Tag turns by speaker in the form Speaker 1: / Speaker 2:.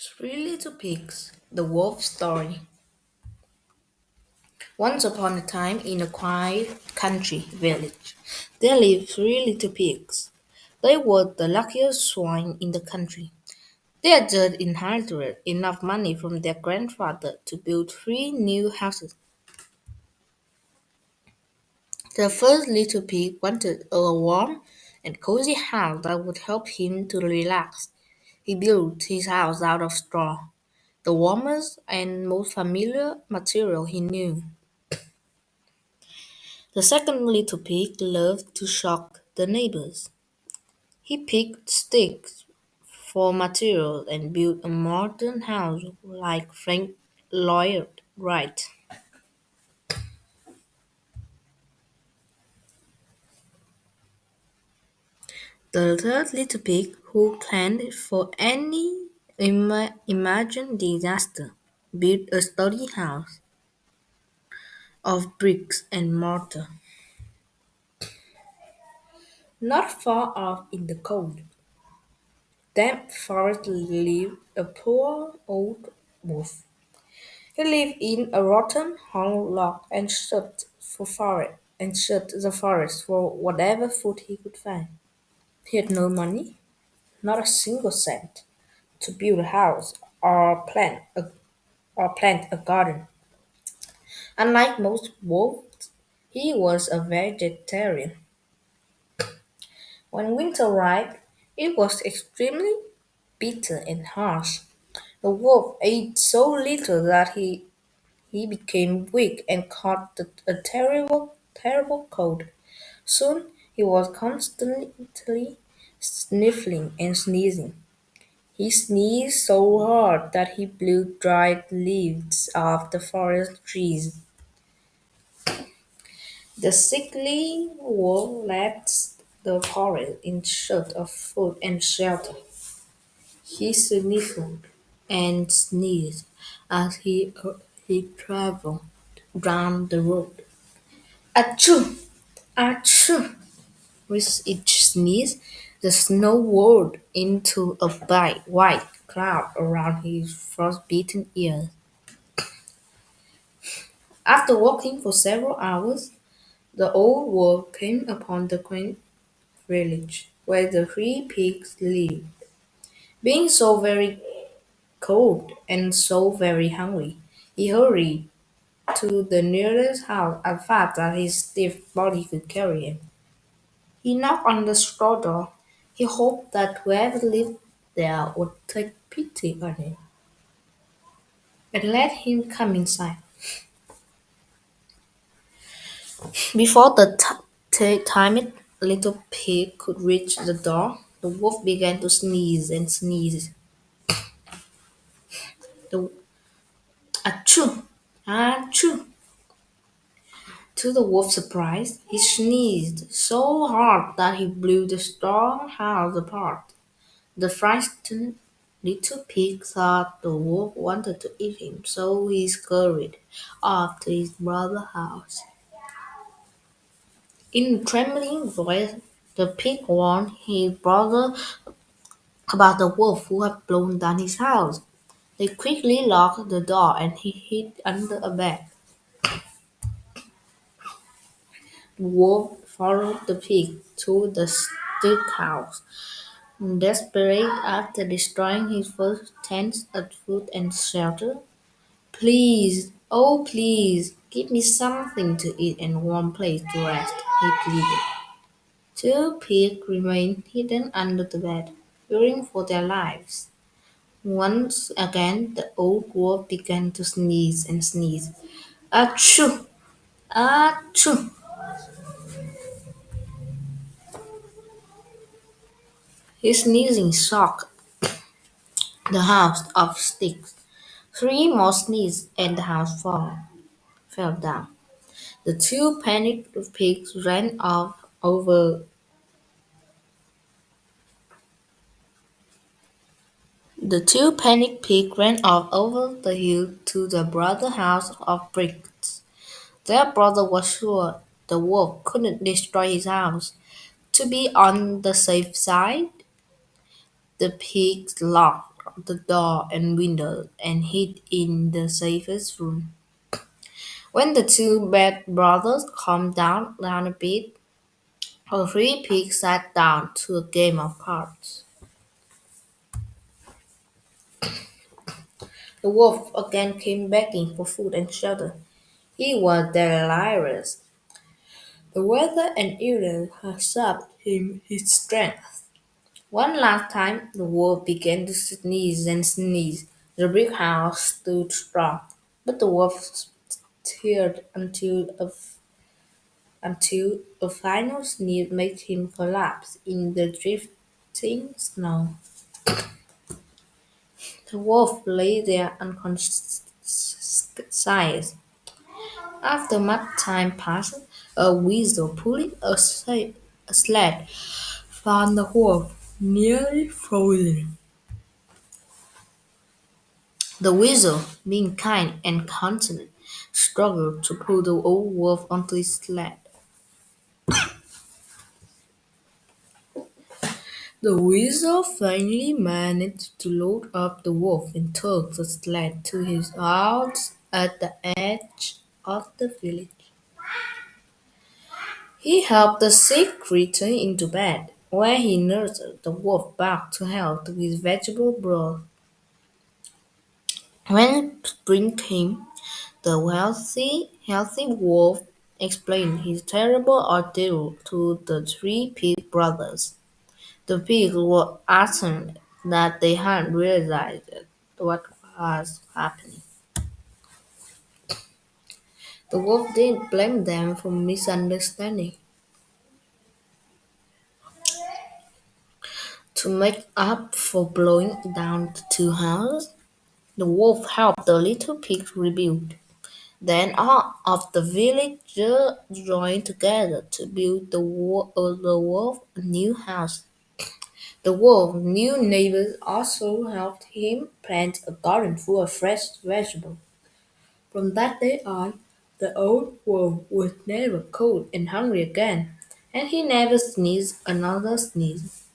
Speaker 1: Three Little Pigs, the Wolf Story. Once upon a time, in a quiet country village, there lived three little pigs. They were the luckiest swine in the country. They had just inherited enough money from their grandfather to build three new houses. The first little pig wanted a warm and cozy house that would help him to relax. He built his house out of straw, the warmest and most familiar material he knew. The second little pig loved to shock the neighbors. He picked sticks for materials and built a modern house like Frank Lloyd Wright. The third little pig, who planned for any imagined disaster, built a sturdy house of bricks and mortar. Not far off in the cold, damp forest lived a poor old wolf. He lived in a rotten hollow log and shut the forest for whatever food he could find. He had no money, not a single cent, to build a house or plant a garden. Unlike most wolves, he was a vegetarian. When winter arrived, it was extremely bitter and harsh. The wolf ate so little that he became weak and caught a terrible cold. Soon he was constantly sniffling and sneezing. He sneezed so hard that he blew dried leaves off the forest trees. The sickly wolf left the forest in search of food and shelter. He sniffled and sneezed as he traveled down the road. Achoo! Achoo! With each sneeze, the snow whirled into a white cloud around his frostbitten ears. After walking for several hours, the old wolf came upon the quaint village where the three pigs lived. Being so very cold and so very hungry, he hurried to the nearest house as fast as his stiff body could carry him. He knocked on the straw door. He hoped that whoever lived there would take pity on him and let him come inside. Before the timid little pig could reach the door, the wolf began to sneeze and sneeze. The achoo, achoo. To the wolf's surprise, he sneezed so hard that he blew the strong house apart. The frightened little pig thought the wolf wanted to eat him, so he scurried off to his brother's house. In a trembling voice, the pig warned his brother about the wolf who had blown down his house. They quickly locked the door and he hid under a bed. The wolf followed the pig to the stick house. Desperate after destroying his first attempts at food and shelter, please, oh please, give me something to eat and a warm place to rest, he pleaded. Two pigs remained hidden under the bed, fearing for their lives. Once again the old wolf began to sneeze and sneeze. Achoo! Achoo! His sneezing shocked the house of sticks. Three more sneezed and the house fell down. The two panicked pigs ran off over the two panicked pigs ran off over the hill to the brother house of bricks. Their brother was sure the wolf couldn't destroy his house. To be on the safe side, the pigs locked the door and windows and hid in the safest room. When the two bad brothers calmed down a bit, all three pigs sat down to a game of cards. The wolf again came begging for food and shelter. He was delirious. The weather and illness had sapped him his strength. One last time, the wolf began to sneeze and sneeze. The brick house stood strong, but the wolf stirred until a final sneeze made him collapse in the drifting snow. The wolf lay there unconscious. After much time passed, a weasel pulling a sled found the wolf nearly frozen. The weasel, being kind and considerate, struggled to pull the old wolf onto his sled. The weasel finally managed to load up the wolf and took the sled to his house at the edge of the village. He helped the sick return into bed, where he nursed the wolf back to health with vegetable broth. When spring came, the healthy wolf explained his terrible ordeal to the three pig brothers. The pigs were astonished that they hadn't realized what was happening. The wolf didn't blame them for misunderstanding. To make up for blowing down the two houses, the wolf helped the little pigs rebuild. Then all of the villagers joined together to build the wolf a new house. The wolf's new neighbors also helped him plant a garden full of fresh vegetables. From that day on, the old wolf was never cold and hungry again, and he never sneezed another sneeze.